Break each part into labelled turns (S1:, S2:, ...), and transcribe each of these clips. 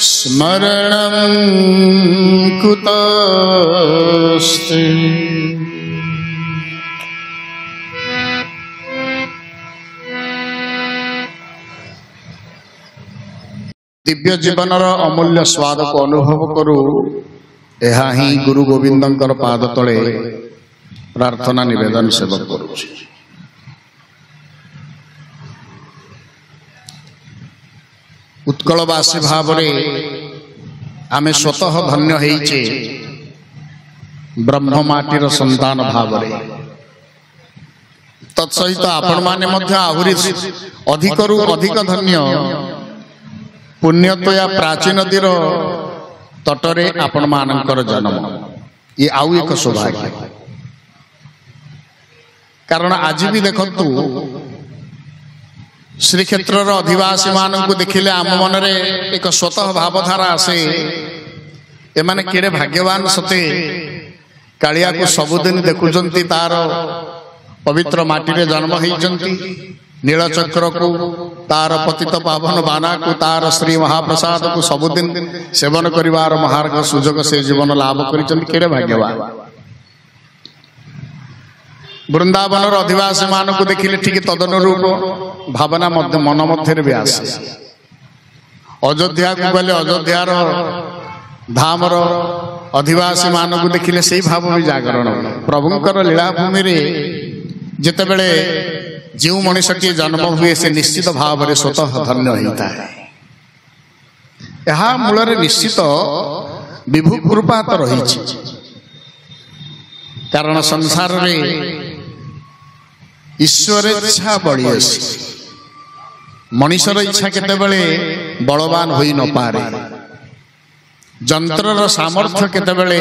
S1: स्मरणं कुतस्ते दिव्य जीवनर अमूल्य स्वाद को अनुभव करू यह ही गुरु गोविंदंकर पाद तले प्रार्थना निवेदन सेवक करुछि। उत्कलवासी भाव आमे स्वतः धन्य होइछे ब्रह्म माटीर संतान भाव तत्सहित आपण माने मध्य आहुरी अधिकरु अधिक धन्य पुण्यतया प्राचीन नदीर तटरे आपण मानकर जन्म ये आउ एक सौभाग्य। कारण आज भी देखंतु श्रीक्षेत्र अधिवासी मानक देखिले आम मनरे एक स्वतः भावधारा आसे एमाने केड़े भाग्यवान सते कालिया को सबुदिन देखुचंती तार पवित्र माटी रे जन्म होइचंती नीलचक्र को तार पतित पावन बाना को तार श्री महाप्रसाद को सबुदिन सेवन करिवार महार्ग सुजोग से जीवन लाभ करिचंती केड़े भाग्यवान। वृंदावन अधिवासी मान को देखिले ठीक तदनुरूप भावना मन मध्य भी आसे। अयोध्या को गले अयोध्यार धामर अधिवासी मान को देखिले से भाव भी जागरण प्रभुंकर लीलाभूमि रे जेतेबेले जो मनुष्य जन्म हुए से निश्चित भाव में स्वतः धन्य होता है। यह मूल निश्चित विभु कृपा तो रही कारण संसार रे ईश्वर इच्छा बड़ी अच्छी मनुष्यर इच्छा केतेबेले बलवान होई न पारे जंत्रर सामर्थ्य केतेबेले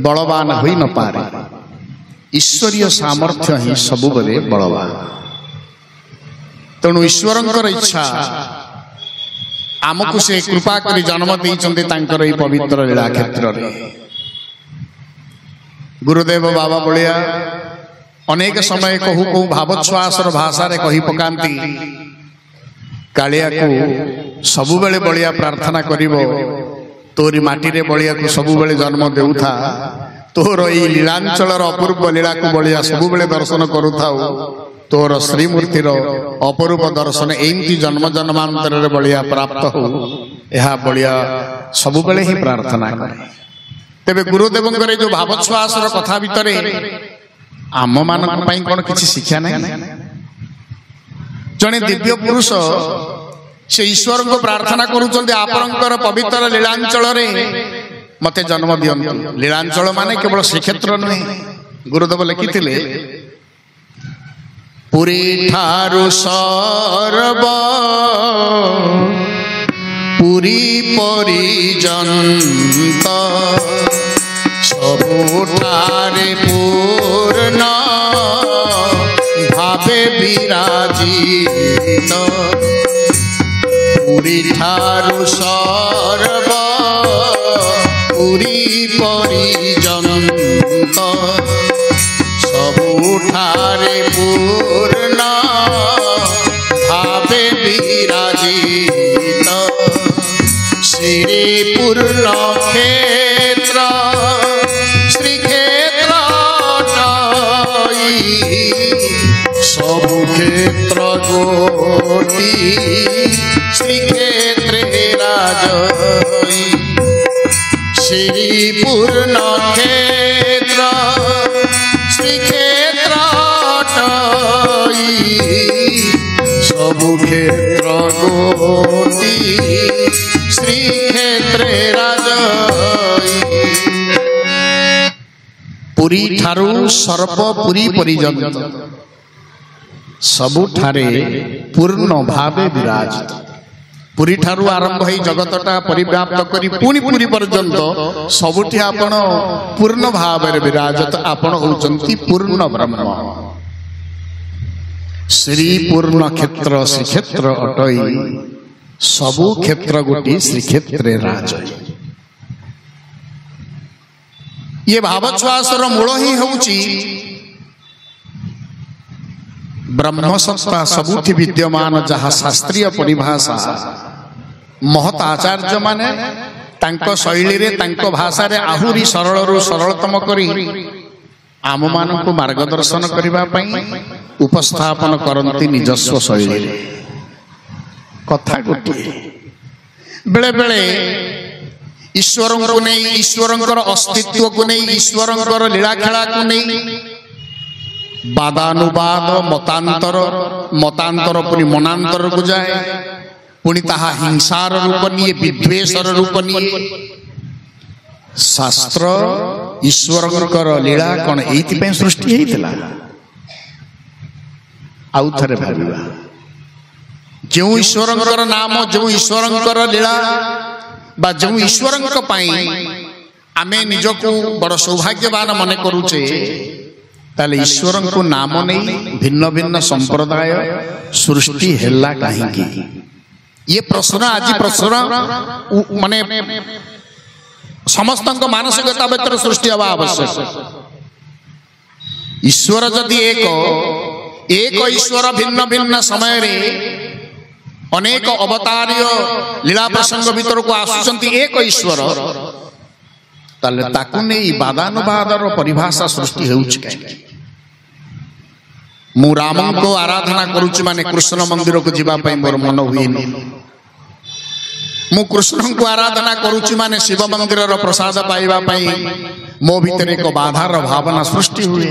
S1: बलवान होई न पारे ईश्वरीय सामर्थ्य ही सबुबले बलवान। तेणु ईश्वरंकर इच्छा आमको से कृपा करी जन्म देइचंती तांकर ई पवित्र लीला क्षेत्र रे। गुरुदेव बाबा बलिया अनेक समय कहू कहू भावोच्छ्वासर भाषा रे कही पकांती कालिया को सबु बेले बलिया प्रार्थना करिवो तोरी माटी रे बलिया को सबु बेले जन्म देउथा तोर ई लीलांचलर अपूर्व लीला को बलिया सबु बेले दर्शन करूथाउ तोर श्रीमूर्तिर अपरूप दर्शन एमती जन्म जन्मांतर रे बलिया प्राप्त हो यह बलिया सबु बेले ही प्रार्थना करे। तेबे गुरुदेवंकर जो भावोच्छ्वासर कथा भितरे आम मानक पई कोन किछि शिक्षा नै जने दिव्य पुरुष से ईश्वर को प्रार्थना करूचंदे आपनकर पवित्र लीलांचल रे मते जन्म दियंतु। लीलांचल माने केवल श्रीक्षेत्र नै गुरुदेव लिखिथिले पुरी ठारु सर्व पुरी परिजंत सबुठारे पूर्ण भावे विराजित पुरी ठारु सर्व पुरी परिजंत सबुठारे पूर्ण भावे विराजित श्री पूर्ण क्षेत्र श्रीक्षेत्र सबु क्षेत्र गोटी श्रीक्षेत्रे राजई श्री पूर्ण क्षेत्र श्रीक्षेत्र सबु क्षेत्र गोटी श्रीक्षेत्रे राजई पुरी ठारू सर्वपुरी परिजंत सबुठारे पूर्ण भावे विराजित पुरी ठारू आरंभ होई जगतटा परिव्याप्त करी पुनी पुरी पर्यंत सबुठी आपण पूर्ण भाव रे विराजत आपण होचंती पूर्ण ब्रह्म श्री पूर्ण क्षेत्र श्रीक्षेत्र अटई सबु क्षेत्र गोटी श्रीक्षेत्रे राजई। ये भावोच्छ्वासर मूल ही होउची ब्रह्म सत्ता सबुठी विद्यमान जहाँ शास्त्रीय परिभाषा महत आचार्य माने तांको शैली रे तांको भाषा रे आहुरी सरल रु सरलतम करी आम मान को मार्गदर्शन करबा पई उपस्थापन करंती निजस्व शैली रे कथा गोटे बेले बेले ईश्वर को नहीं ईश्वरंकर अस्तित्व को नहीं ईश्वरंकर लीला खेला को नहीं बादानुबाद मतांतर मतांतर पुनी मनांतर को जाए पुनी ताहा हिंसार रूप निये विद्वेषर रूप निये शास्त्र ईश्वरंकर लीला कौन एइति पे सृष्टि हेइतला आउ थरे भाबिबा जो ईश्वरंकर नाम जो ईश्वरंकर लीला बा जो ईश्वरंक पाई आमे निजको बड़ सौभाग्यवान मने करूचे ताले ईश्वरंको नाम नहीं भिन्न भिन्न संप्रदाय सृष्टि हेला काहेकि ये प्रश्न आज प्रश्न माने समस्त मानसिकता भीतर सृष्टि हवा आवश्यक ईश्वर जदि एक ईश्वर भिन्न भिन्न समय रे अनेक अवतार्य लीला प्रसंग भीतर को आसुचंती एक ईश्वर ताले ताकु नै बादानुबादर परिभाषा सृष्टि हेउछि मु राम को आराधना करूछि माने कृष्ण मंदिर को जीवा पई मोर मन हुइनी मु कृष्ण को आराधना करूछि माने शिव मंदिर रो प्रसाद पाइबा पई मो भीतर एक बाधार भावना सृष्टि हुए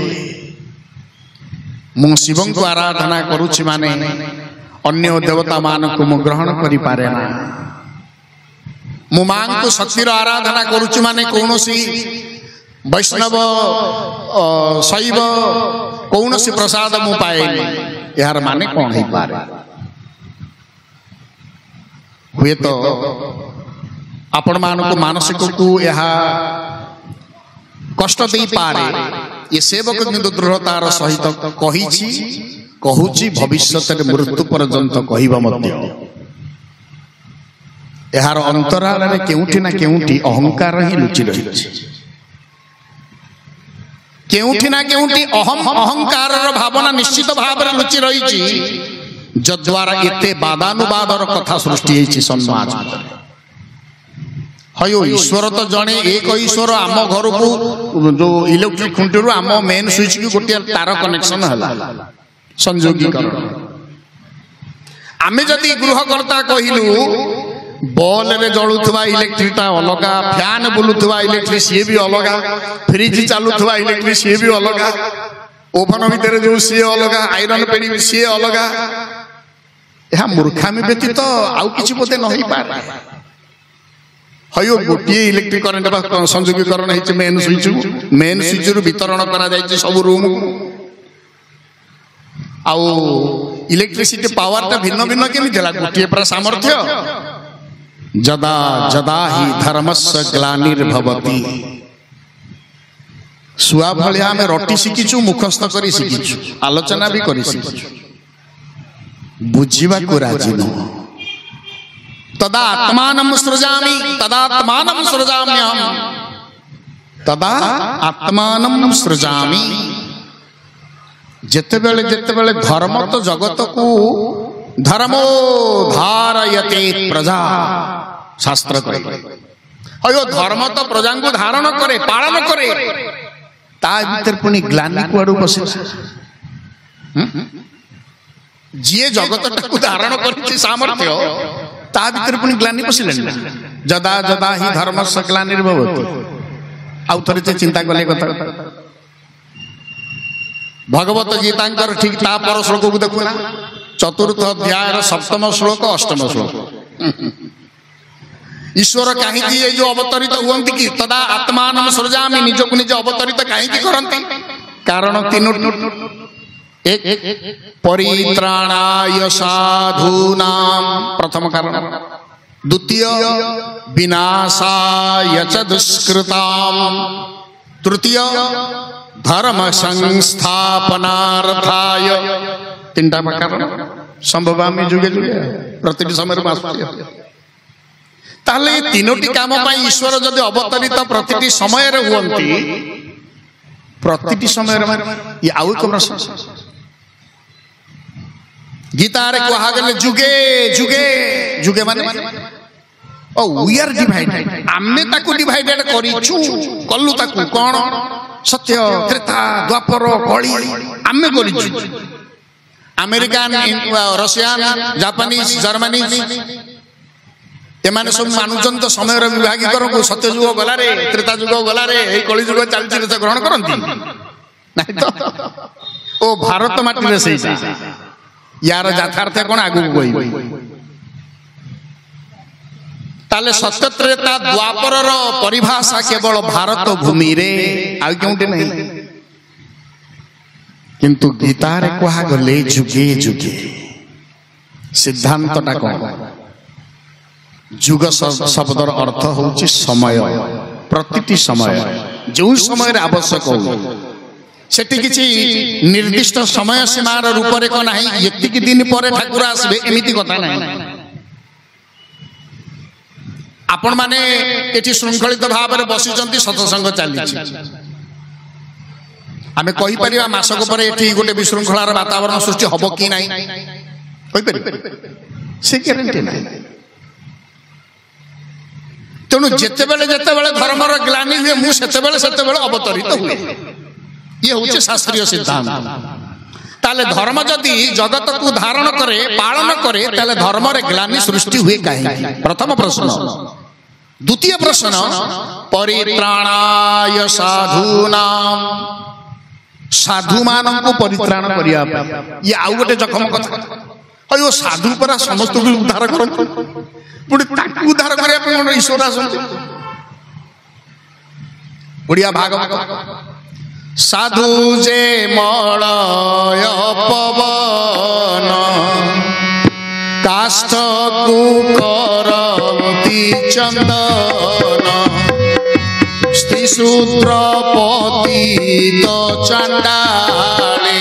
S1: मु शिव को आराधना करूछि माने अन्य देवता मान को मु ग्रहण करि पारे ना मु मां को शक्तिर आराधना करूछु माने कौनसी वैष्णव शैव कौनसी प्रसाद मु पाएनी यार माने कौन ही पारे हुए तो आपण मान को मानसिक को यह कष्ट दे पारे ये सेवक किंतु दृढ़तार सहित कहिछि कहूची भविष्य मृत्यु पर्यंत कहबा मध्य यार अंतराल रे केउठी ना केउठी अहंकार ही लुचि रही केउठी ना केउठी अहंकार भावना निश्चित भाव रे लुचि रही जद्वारा एते बादानुबादर कथा सृष्टि हेछि समाज हयो ईश्वर तो जणे एक ईश्वर आम घर को जो इलेक्ट्रिक खुंटी रु आम मेन स्विच की गोटे तार कनेक्शन हला संयोगीकरण आमे जदि गृहकर्ता कहिलु बॉल रे जळुथवा इलेक्ट्रिक ता अलगा फैन बुलुथवा इलेक्ट्रिक सी भी अलगा फ्रिज चालुथवा इलेक्ट्रिक सी भी अलगा ओवन भीतर जो सी अलगा आयरन पेडी सी अलगा यह मूर्खामी व्यतीत आउ किछि बोते नहि पारे हयो गोटे इलेक्ट्रिक करंट बा संयोगीकरण हेछि मेन स्विच रु वितरण करा जायछि सब रूम आउ इलेक्ट्रिसिटी पावर ता भिन्न भिन्न केमि देला गोटे पर सामर्थ्य जदा जदा ही धर्मस्य ग्लानिर्भवति सुआ भलिया में रोटी शिखिछु मुखस्थ करी शिखिछु आलोचना भी करी शिखिछु बुझिबा को राजी न तदा आत्मानं सृजामि तदा आत्मानं सृजाम्यहं तदा आत्मानं सृजामि जेते बेले धर्म तो जगत को धर्मो धारयते प्रजा शास्त्र कहे अयो धर्म तो प्रजा को धारण करे पालन करे ता भीतर पुनी ग्लानि कुआडू बसे जिए जगत को धारण करछि सामर्थ्य ता भीतर पुनी ग्लानि बसिले जदा जदा ही धर्मस्य ग्लानिर्भवति आउ थरे चिंता कले कथा भगवत गीतांकर ठीक ता पर श्लोक को देखुना चतुर्थ अध्याय सप्तम श्लोक अष्टम श्लोक ईश्वर कहीं ये जो अवतरित हुअंती कि तदा आत्मानं सृजामि निज को निज अवतरित कहीं करंती कारण तीनोटी एक परित्राणाय साधूनां प्रथम कारण द्वितीय विनाशाय च दुष्कृतां तृतीय धर्म संस्थापनार्थाय तीनटा कारण संभव में जुगे जुगे प्रति समय ताले तीनोटी काम पाई ईश्वर जदि अवतरित प्रति समय रे हुअंती प्रति समय रे ये आउ एक प्रश्न गीता रे कहा गेले जुगे जुगे जुगे माने वी आर डिवाइडेड आमे ताकू डिवाइडेड करिछु कल्लु ताकू कोन सत्य त्रेता द्वापर कली आमे करिछु अमेरिकान रशियन जापानीज जर्मनी एमाने सब मानुचन तो समय विभागीकरण को सत्य युग गलारे त्रेता युग गलारे ए कली युग चलछि से ग्रहण करंती नहीं तो ओ भारत माटी रे सेटा यार यथार्थ कोन आगु कोई ताले सत्य त्रेता द्वापर परिभाषा केवल भारत भूमि रे आ क्योंटे नहीं किंतु गीता रे कहा गले जुगे जुगे सिद्धांतटा कोन जुग शब्दर अर्थ होची समय प्रतिटी समय जो समय रे आवश्यक हो सेठी किछि निर्दिष्ट समय सीमार रूप रे को नाही एतिकी दिन परे ठाकुर आसबे एमिति कथा नाही आपण माने एठी श्रृंखलित भाव रे बसिचंती सत्संग चाली आमे कहि परिबा मासक परे एठी गोटे विशृंखलार वातावरण सृष्टि हबो कि नाही कहि परिबा से ग्यारंटी नाही तेणु जेते बेले धर्मर ग्लानि हुए मु सेते बेले अवतरित हुए ये होचे शास्त्रीय सिद्धांत ताले धर्म जदि जगत को धारण करे पालन करे ताले धर्म रे ग्लानि सृष्टि हुए काहे प्रथम प्रश्न द्वितीय प्रश्न परित्राणाय साधूनां साधु मानन को परित्राण करिया ये आउ गोटे जखम कथा अयो साधु परा समस्त को उद्धार करन पुडी ताकू उद्धार करिया कोन ईश्वर आसन ओडिया भागवत साधु जे मलय पवन काष्ठ कुकरंती चंदन स्त्री शूद्र पतित चंडाले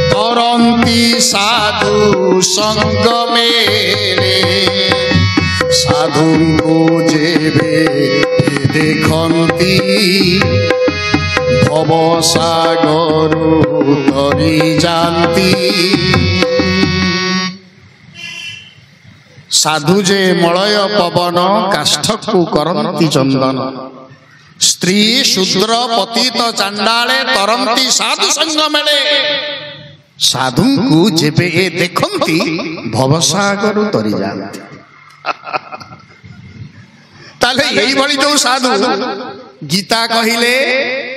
S1: तरंती साधु संग मेरे साधु को जेबे देखंती भव सागर तरी जानती साधु जे मलय पवन काष्ठ को करंती चंदन स्त्री शूद्र पतित चांडाले तरंती साधु संग मेले साधु को जेबे देखंती भवसागर तरी जानती ताले यही भली जो साधु गीता कहिले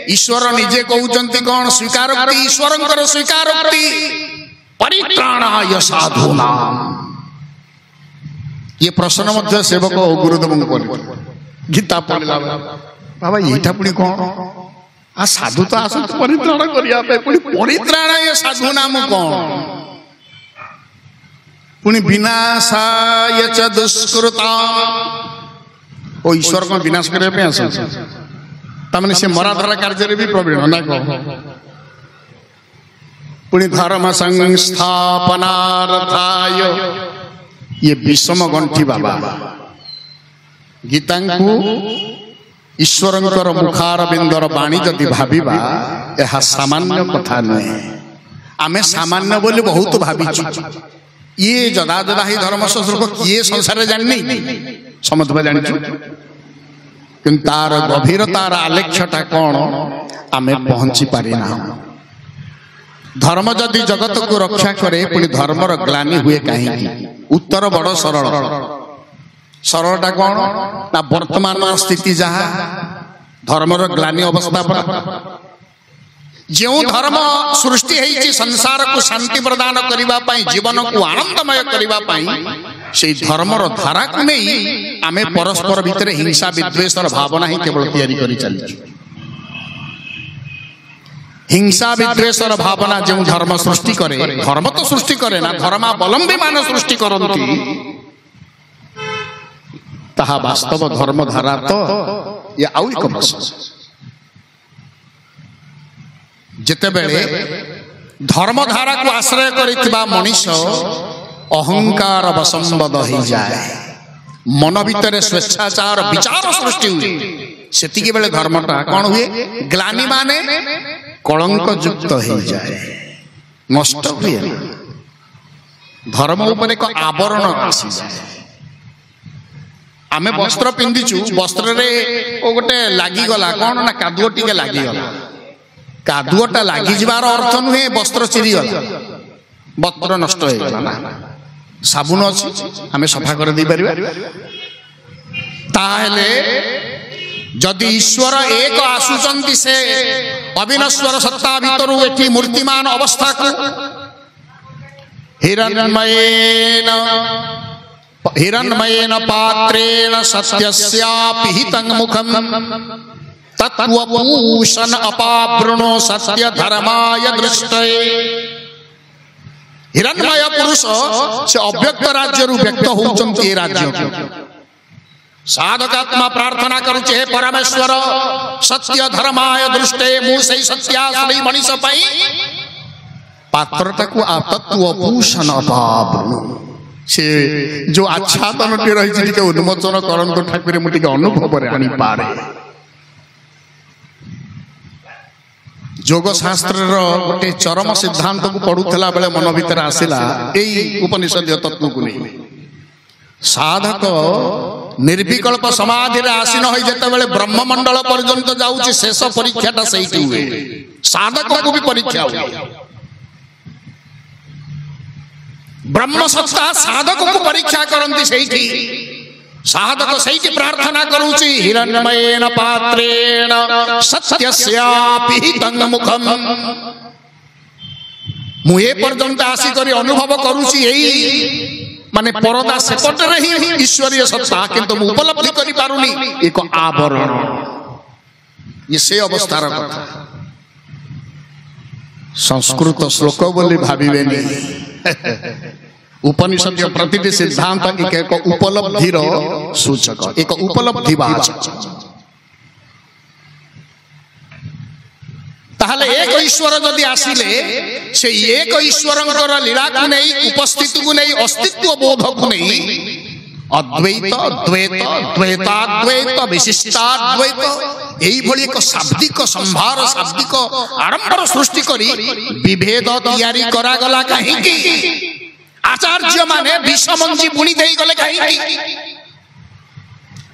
S1: ईश्वर निजे कहउचंती कोन स्वीकारोक्ति ईश्वरंकर स्वीकारोक्ति परित्राणाय साधूनां ये प्रश्न मध्य सेवक गुरुदेव को गीता पढ़ला बाबा एटा पुणी कोन आ साधु तो आस परित्राण करिया पे पुणी परित्राणाय साधूनां कोन पुणी विनाशाय च दुष्कृता ओ ईश्वर को विनाश करे पे आसे तमने से मराधरा कार्य भी प्रवीण ना को पुणी धर्म संस्थापनार्थाय ये विषम गंठी बाबा गीता को ईश्वरंकर मुखार बिंदर बाणी जदि भाबिबा यह सामान्य कथा नहे आमे सामान्य बोली बहुत भाबिछु ये जदा जदा ही धर्म शास्त्र को किए संसार जाननी समझबा जानिछु किंतु तार गभीरतार आलेख्यटा कौन आमे पहुंची पारिना धर्म जदि जगत को रक्षा करे पुणी धर्मर ग्लानि हुए कहीं उत्तर बड़ सरल सरलटा कौन ना वर्तमान स्थिति जहा धर्मर ग्लानि अवस्था पर जो धर्म सृष्टि है संसार को शांति प्रदान करने जीवन को आनंदमय करने से धर्मर धारा को नहीं आमे परस्पर भितर हिंसा विद्वेषर भावना ही केवल तैयारी करी चली हिंसा विद्वेषर भावना जो धर्म सृष्टि करे धर्म तो सृष्टि करे ना धर्मावलंबी मान सृष्टि करती ताहा वास्तव धर्म धारा तो ये आउ एक प्रश्न जिते बेले धर्मधारा को आश्रय करितबा मनीष अहंकार वसंबद हो जाए मन भितर स्वेच्छाचार विचार सृष्टि हुए सेतिके बेले धर्मटा कौन हुए ग्लानि माने कलंक युक्त हो जाए नष्ट हुए धर्म ऊपर एक आवरण आसी जाए आमे वस्त्र पिंधिचु वस्त्र रे ओ गोटे लागी गला कोन ना कादुओ टिके लागी गला कादुओटा लागी जिबार अर्थ नुहे वस्त्र चिरी गला वस्त्र नष्ट हो गला ना साबुन अछि आमे सफा कर दी परिबा ताहेले जदि ईश्वर एक आसुचंती से अविनश्वर सत्ता भितरु एठी मूर्तिमान अवस्था को हिरण्मयेन पात्रेण सत्यस्यापिहितं मुखं तत्त्वपूषण अपावृणो सत्य धर्माय दृष्टये हिरण्मय पुरुष से अव्यक्त राज्य रु व्यक्त होउचंती राज्य साधकात्मा प्रार्थना करुचे हे परमेश्वर सत्य धर्माय दृष्टे मु सही सत्याश्रयी मनीष पाई पात्रता को तत्त्वपूषण अपावृण से जो आच्छादन टी रही टिके उन्मोचन करंतु ठाकुर मु टिके अनुभव रे आनी पारे योग शास्त्र गोटे चरम सिद्धांत को पढ़ुला बेले मन भीतर आसिला एई उपनिषद तत्व को नहीं साधक निर्विकल्प समाधि रे आसीन होई जते बेले ब्रह्ममंडल पर्यंत जाउची शेष परीक्षाटा सहीटी हुए साधक को भी परीक्षा हुए ब्रह्म सत्ता साधक को परीक्षा करंती सहीटी साधक सहीटी प्रार्थना करूची हिरण्मयेन पात्रेण सत्यस्यापिहितं मुखं मुहे पर्यंत आसी करी अनुभव करूची एई माने परदा सेपटरे ही ईश्वरीय सत्ता किंतु मु उपलब्धि करि पारुनी एक आवरण ये से अवस्थार कथा संस्कृत श्लोक बोली भाबिबेनी उपनिषद प्रतिटी सिद्धांत एक उपलब्धिर सूचक एक उपलब्धिवाचक ताहले एक ईश्वर जदि आसिले से एक ईश्वरंकर लीला को नहीं उपस्थिति को नहीं अस्तित्व बोध को नहीं अद्वैत द्वैत द्वैताद्वैत विशिष्टाद्वैत एई भली एक शाब्दिक संभार शाब्दिक आरंभर सृष्टि करी विभेद तैयारी करा गला काहे की आचार्य माने विषमंजी बुणी देई गले काहे की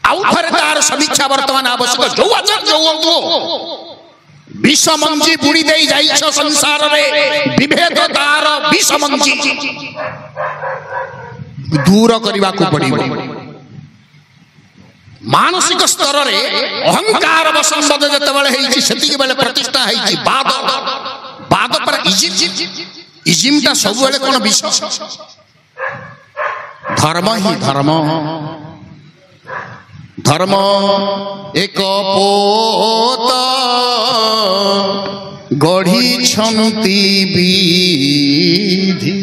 S1: आउ थरे तार समीक्षा वर्तमान आवश्यक जो आचार्य होंतो विषमंजी बुणी देई जाइछ संसार रे विभेद तार विषमंजी दूर करबा को पड़िबो मानसिक स्तर रे अहंकार वसंबद जते बेले हेछि सेति बेले प्रतिष्ठा हेछि बाद पर इजिमटा सब बेले कोन विष धर्म ही धर्म एक पोत गढ़ी छंती विधि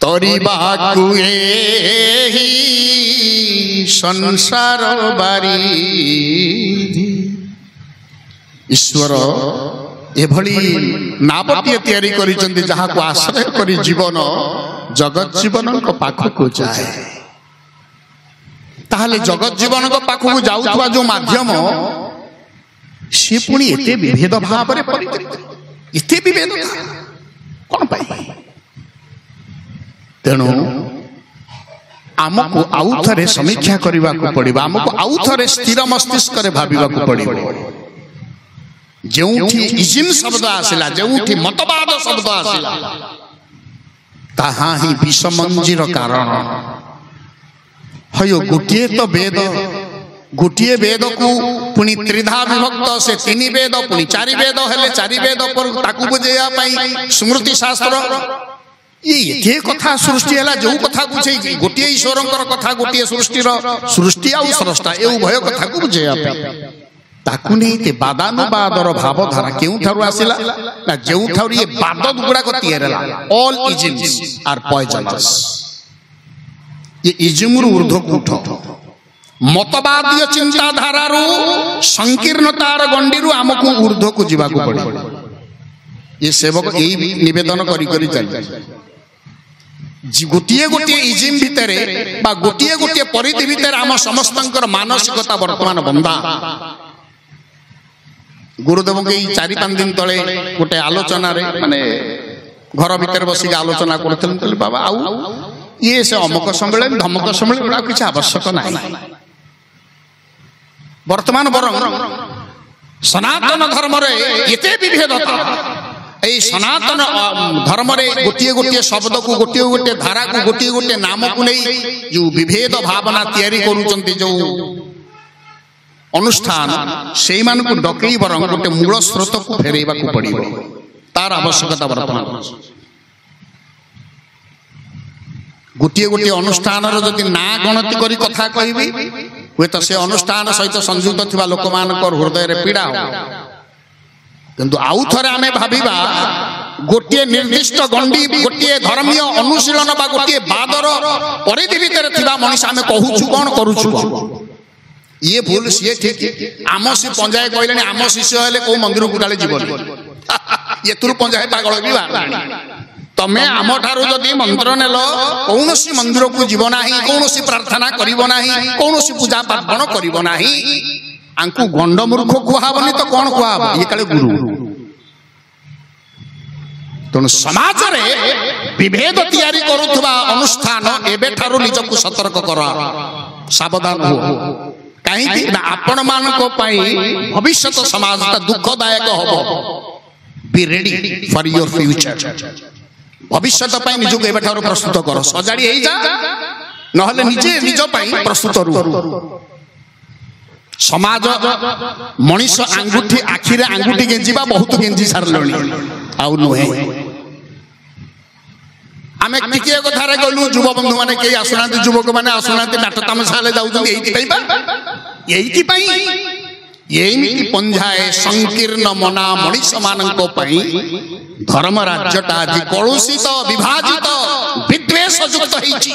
S1: तरिबाकु एही संसार बारिधि ईश्वर एभली नापतिए तैयारी करिसंती जहा को आश्रय करी जीवन जगत जीवन को पाखु को जाए ताहले जगत जीवन को पाखु को जाउथवा जो माध्यम से पुणी एते विभेद भाव रे परिवर्तित एते विभेद कोन पाई तेणु आमको आउ थरे समीक्षा करबा को पड़िबा आमको आउ थरे स्थिर मस्तिष्क रे भाबिबा को पड़िबो जेउठी इजिम शब्द आसिला जेउठी मतवाद शब्द आसिला ताहा ही विषमंजीर कारण हयो गोटिए तो गोटिए वेद को पुनी त्रिधा विभक्त से तीन वेद पुनी चारि वेद हेले चारि वेद पर ताकू बुझेया पई स्मृति शास्त्र ये कथा सृष्टि है जो कथा बुझे गोटे ईश्वरंकर कथा गोटे सृष्टि आउ स्रष्टा ए उभय कथा को बुझे ताकू नहीं ते बादानुबादर भावधारा केउ थारु आसिला ना जेउ थारु ये बाद दुगुडा को तैयारला ऑल इजिम्स आर पॉइजनस ये इजिमरु ऊर्ध्व को उठ मतवादीय चिंताधारा रु संकीर्णतार गंडीरु हमकु ऊर्ध्व को जीवा को पड़े ये सेवक एई निवेदन करी करी चल गोटिए गोटिए इजिम भितरे बा गोटिए गोटिए परिधि भितरे आम समस्तंकर मानसिकता वर्तमान बंधा गुरुदेव के 4-5 दिन तले गोटे आलोचना रे माने घर भीतर बसी आलोचना करथले बाबा आउ ये से अमुक सम्मेलन धमक सम्मेलन गुड़ा किसी आवश्यक ना वर्तमान बरं सनातन धर्म एते विभेदता এই সনাতন ধর্মরে গোটিয়ে গোটিয়ে শব্দ কু গোটিয়ে গোটিয়ে ধারা কু গোটিয়ে গোটিয়ে নাম কু নেই যে বিভেদ ভাবনা তৈরি করুচন্তি যে অনুষ্ঠান সেই মানকু ডকেই বরং গোটে মূল স্রোতকু ফেরাইবাকু পড়িব তার আবশ্যকতা বর্তমান গোটিয়ে গোটিয়ে অনুষ্ঠানর যদি না গণতি করি কথা কইবি হুয়েত সে অনুষ্ঠান সহিত সংযুক্ত থিবা লোকমানকর হৃদୟରେ পীড়া হ'ব কিন্তু আউ থরে আমি ভাবিবা গোটিয়ে নির্দিষ্ট গণ্ডি গোটিয়ে ধর্মীয় অনুশীলন বা গোটিয়ে বাদর পরিধি ভিতরে থিবা মনিষ আমি কহুছু কোন করুছু ইয়ে ভুল সিয়ে ঠিক আমসি পঞ্জায় কইলেনি আম শিষ্য হলে কোন মন্দির গুটালে জীবন এতুর পঞ্জায় পাগল হইবা তমে আমঠারু যদি মন্ত্র নেল কৌনসি মন্দিরকু জীব নাহি কৌনসি প্রার্থনা করিব নাহি কৌনসি পূজা পার্বণ করিব নাহি আঙ্কু গণ্ড মূর্খ কুহাবনি তো কোন কুহাব ইয়ে কালে গুরু তেণু সমাজরে বিভেদ তৈরি করুথিবা অনুষ্ঠান এবেঠারু নিজকু সতর্ক কর সাবধান হো কাহিকি না আপন মানক পাই ভবিষ্যৎ সমাজটা দুঃখদায়ক হব be ready for your future ভবিষ্যৎ পাই নিজকে এবেঠারু প্রস্তুত কর সজাড়ি হই যা নহলে নিজে নিজ পাই প্রস্তুত রু সমাজ মনিষ আঙ্গুঠি আখিরে আঙ্গুঠি গেঞ্জিবা বহুত গেঞ্জি সারলনি আউ নুহে আমি টিকিয়ে কথারে গলু যুব বন্ধু মানে কেই আসুনাতি যুবক মানে আসুনাতি নাট তামসালে যাউছন এইটি পাই এইমিতি পঞ্জায়ে সংকীর্ণ মনা মনিষ মানଙ୍କ পাই ধর্ম রাজ্যটা আଜି কলুষিত বিভাজিত বিদ্বেষ যুক্ত হইছি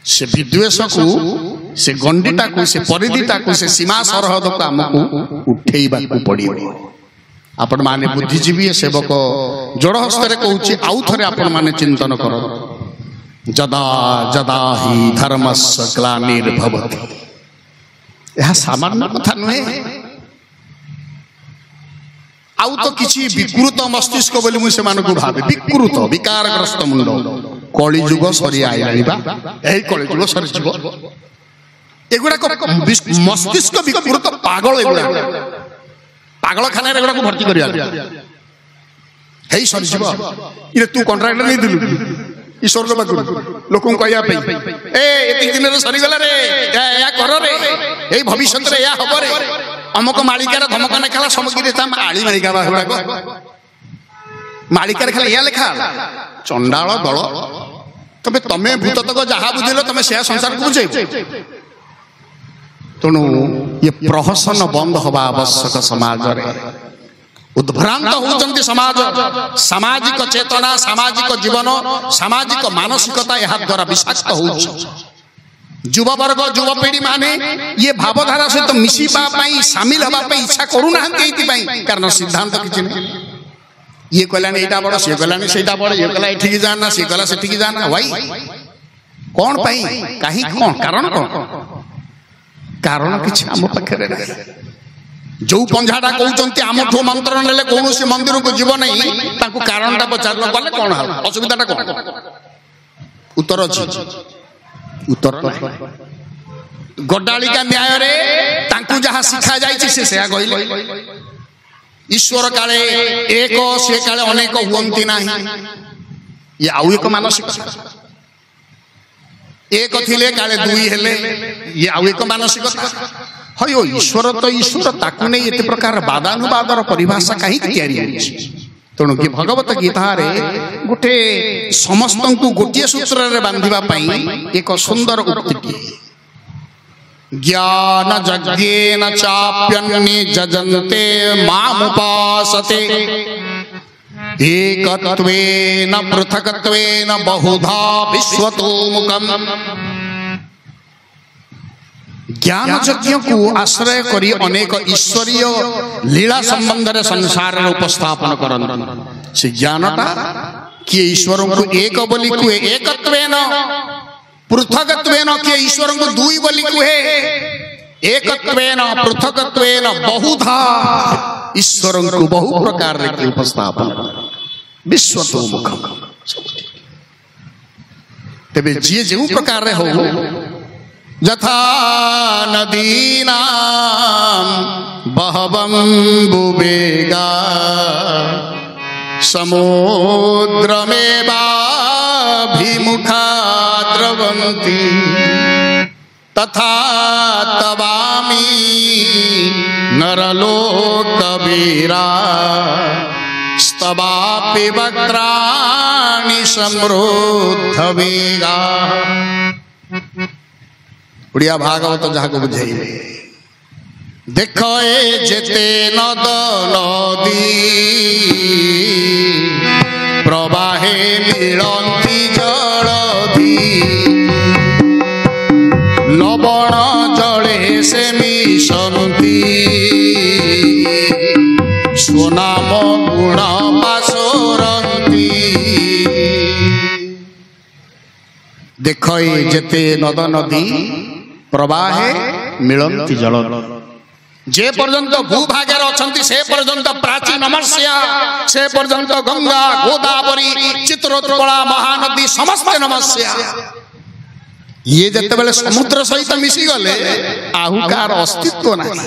S1: से विद्वेष को से गंडीटा को से परिधिटा को से सीमा सरहद को आमको उठेइबा को पड़ियो आपण माने बुद्धिजीवी सेवक जोड़ हस्ते कहूची आउ थरे आपण माने चिंतन करो जदा जदा ही धर्मस्य ग्लानिर्भवति यह सामान्य कथा नुहे आउ तो किछि विकृत मस्तिष्क बोली मु से मानको भाबे विकृत विकारग्रस्त मुंड कली जुग सरी आइबा एही कली जुग सरी जीव एगुडा को मस्तिष्क विकृत पागल एगुडा पागल खाना रे एगुडा को भर्ती करिया हेई सरी जीव इरे तू कॉन्ट्रैक्ट नै दिलु ईश्वर रो बाकु लोकन कहया पई ए एति दिन रे सरी गला रे या कर रे एई भविष्यत रे या हबो रे अमक मालिकार धमक ने खाला समगिरे ताम आली मालिका बाहुडा को मालिकार खाला या लेखा चंडाल दल तबे तमे भूततक जहा बुझिलो तमे से संसार को बुझे तेणु ये प्रहसन बंद हवा आवश्यक समाज रे उद्भ्रांत होचंती समाज सामाजिक चेतना सामाजिक जीवन सामाजिक मानसिकता यह द्वारा विषाक्त होउछ युवा वर्ग युवपीढ़ी माने ये भावधारा सहित मिशिबा पई शामिल हबा पई इच्छा करू ना एति पई कारण सिद्धांत किछि नै ये कहलानी एटा बड़ से कहलानी सेटा बड़ ये कहला एठी की जाना से कहला सेठी की जाना भाई कौन पाई काहे कौन कारण किछि हम पखरे नै जो पंजाटा कहउचंती आमठो मंत्र नेले कोनोसी मंदिर को जीव नै ताकू कारणटा पचारलो गले कोन हल असुविधाटा कोन उत्तर अछि उत्तर गड्डालिका न्याय रे तांकू जहा शिखा जाइछि से सेया कहिले ईश्वर काले एक से काले अनेक हुंती नाही ये आउ एक मानसिकता एक थिले काले दुई हेले ये आउ एक मानसिकता हयो ईश्वर तो ईश्वर ताकू नै एते प्रकार बादानुबादर परिभाषा काहे तयारी होछि तेणु कि भगवत गीता रे गोटे समस्त गोटे सूत्र रे बांधिबा पई एक सुंदर उक्ति ज्ञान यज्ञेन चाप्यन्ये जजन्ते मामुपासते एकत्वेन पृथक्त्वेन बहुधा विश्वतोमुखम् ज्ञान यज्ञ को आश्रय करी अनेक ईश्वरीय लीला संबंध रे संसार रे उपस्थापन करन से ज्ञानटा कि ईश्वर को एक बोली कुए एकत्वेन पृथकत्वेन कि ईश्वर को दुई बोली कुए एकत्वेन पृथकत्वेन बहुधा ईश्वर को बहु प्रकार रे उपस्थापन विश्वतोमुखम् तेबे जी जो प्रकार रे हो यथा नदीनां बहवम्बुवेगा समुद्रमेवाभिमुखा द्रवन्ति तथा तवामि नरलोकवीरा स्तवापि वक्त्राणि समृद्धवेगा। उड़िया भागवत जहाँ को बुझाइए देख ए जेते नद नदी प्रवाहे मिलंती जलधि लवण जले से मिशन्ति स्वनाम गुण पासोरन्ति। देख ए जेते नद नदी प्रवाहे मिलंती जल जे पर्यंत भूभागे अच्छा से पर्यंत प्राची नमस्या से पर्यंत गंगा गोदावरी चित्रोत्पला महानदी समस्त नमस्या। ये जते बेले समुद्र सहित मिसी गले आहुकार अस्तित्व नहीं।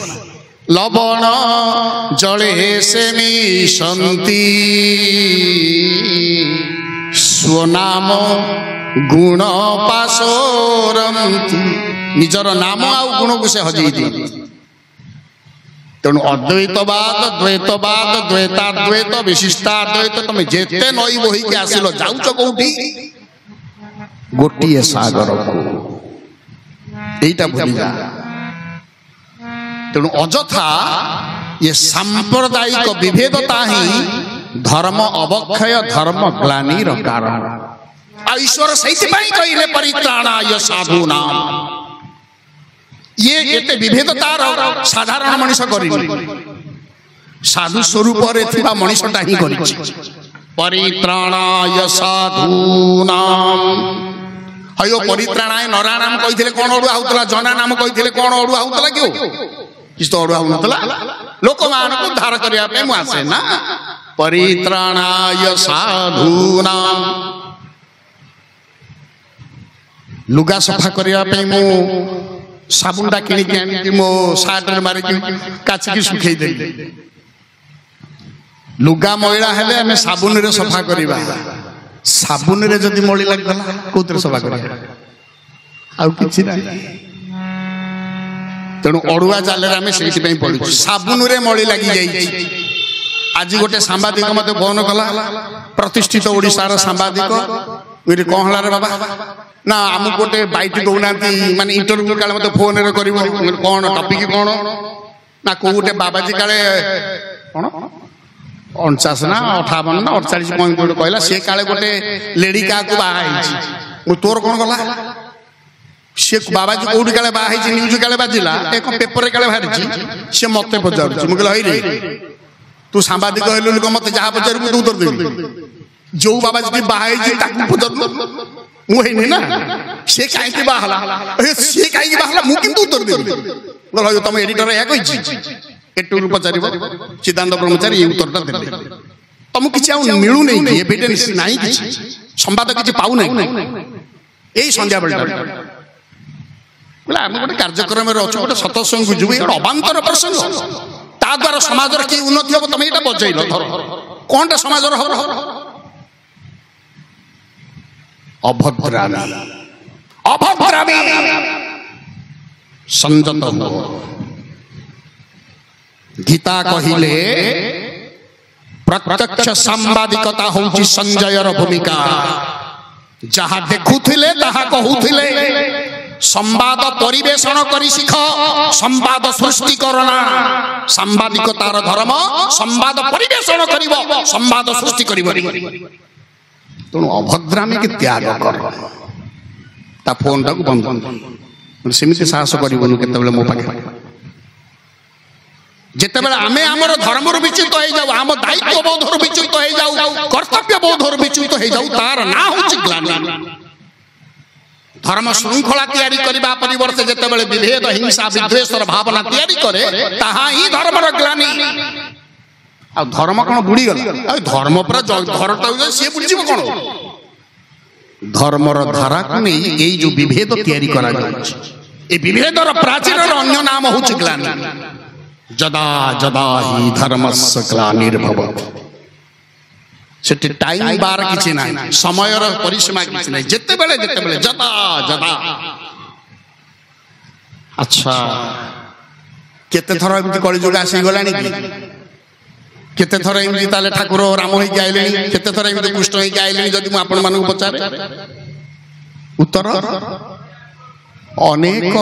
S1: लवण जले से मिशन्ति स्वनाम गुण पासोरन्ति। निजर नाम आउ गुण को से हजई दी। तेणु अद्वैतवाद द्वैतवाद द्वैताद्वैत विशिष्टाद्वैत तुम जेते नई बोही के आसिल जाउच कोठी गोटिए सागर को एटा भूली जा। तेणु अजथा ये सांप्रदायिक विभेदता ही धर्म अवक्षय धर्म ग्लानिर कारण। ईश्वर से कहले परित्राणाय साधूनाम। ये एते विभेदतार साधारण मनुष्य करिनि साधु स्वरूप रे थिबा मनुष्यटा ही करिछि। परित्राणाय साधूनाम हयो परित्राणाय नरा नाम कहिथिले कोन ओडुआ होतला जना नाम कहिथिले कोन ओडुआ होतला क्यों किछ तो ओडुआ होतला लोक मान को उद्धार करिया पे मु आसे ना। परित्राणाय साधूनाम लुगा सफा करिया पे मु साबुनटा किणिकी आनी मो सार्ट मारिकी काचिकी सुखई दे। लुगा मैला हेले आमे साबुन रे सफा करिबा। साबुन रे जदी मळी लागला कोतरे सफा करिबा आउ किछि नाही। तेणु अड़ुआ जाले रे आमे सेति पई पडुछु साबुन रे मळी लागि जाई। आज गोटे सांबादिक मते फोन कला प्रतिष्ठित ओडिसार सांबादिक मेरे कहला रे बाबा ना आम गोटे बाइट दौना माने इंटरव्यू काले मते फोन रे करिवो कोन टॉपिक कोन ना को गोटे बाबाजी काले कोन 49 ना 58 ना 48 कोन गोटे कहला से काले गोटे लेडी का को बाहा हिची मु तोर कोन गला से बाबाजी कोडी काले बाहा हिची न्यूज काले बाजिला एक पेपर रे काले बाहरिची से मते पचारुची मु कहला हई रे तू सांबादिक हेलु लोक मते जहा पचारबु तू उत्तर देबी जो बाबाजी की बाहा हिची ताकू पचार मुहे ना से काहे की बाहला से काहे की बाहला मु किंतु उत्तर देबी बोलो तुम एडिटर या कहिची एटुरु पचारिबो सिद्धांत ब्रह्मचारी ये उत्तरटा देबे तुम किछ आ मिलु नै कि एविडेंस नाही किछ संवाद किछ पाउ नै एई संध्या बेलटा बोला हम गोटे कार्यक्रम रे अछु गोटे सत्संग को जुबे अबांतर प्रसंग ता द्वारा समाज रे की उन्नति हो तुम एटा बजैलो धर कोनटा समाज रे हो अभद्रामी अभद्रामी संयत हो। गीता कहिले प्रत्यक्ष सांबादिकता होची संजयर भूमिका जहा देखुथिले ताहा कहूथिले संवाद परिवेषण करी शिख संवाद सृष्टि करना सांबादिकतार धर्म संवाद परिवेषण करिवो संवाद सृष्टि करिवो। तेणु अभद्रामी के त्याग कर ता फोन टाक बंद कर सेमिति साहस करिवनु केतेबेले मो पाखे जेतेबेले आमे हमर धर्म रु विचलित हो जाऊ हम दायित्व बोध रु विचलित हो जाऊ कर्तव्य बोध रु विचलित हो जाऊ तार ना होची ग्लानि। धर्म श्रृंखला तैयारी करबा परिवर्ते जेतेबेले विभेद हिंसा विद्वेषर भावना तैयारी करे ताहा ही धर्मर ग्लानि। आ धर्म कौन बुड़ी गला धर्म पर घरटा सी बुझीब कौन धर्मर धारा को नहीं यही जो विभेद तैयारी करा जाउछि ए विभेदर प्राचीनर अन्य नाम होछि ग्लानि जदा जदा ही धर्मस्य ग्लानिर्भवति सेठी टाइम बार किछि नाही समयर परिसीमा किछि नाही जेते बेले जदा जदा अच्छा केते थर एमती कली जुग आसी गलानी केते थर एमती ताले ठाकुर राम होई आइलेनी केते थर एमती कृष्ण होई आइलेनी जदि मु आपण मानक पचारे उत्तर अनेक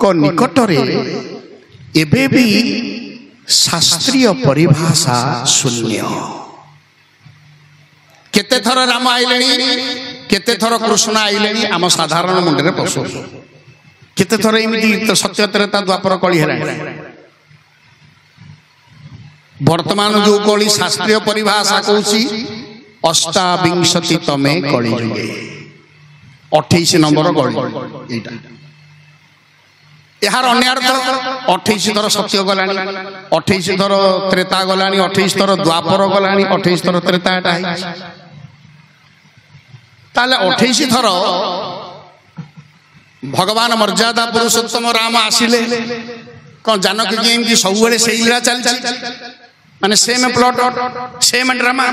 S1: को निकटरे एबे भी शास्त्रीय परिभाषा शून्य केते थर राम आइलेनी केते थर कृष्ण आइलेनी आम साधारण मुंडरे पशु केते थर एमती सत्य त्रेता द्वापर कली हेलानी वर्तमान जो कली शास्त्रीय परिभाषा कहूची अष्टाविंशतितमे कली जुगे 28 नंबर कली एटा यार अन्य अर्थ 28 थर सत्य गलानी 28 थर त्रेता गलानी 28 थर द्वापर गलानी 28 थर त्रेता एटा ताले 28 थर भगवान मर्यादा पुरुषोत्तम राम आसिले कौन जानकी जी एमती सब बेले से लीला चलती माने सेम प्लॉट सेम ड्रामा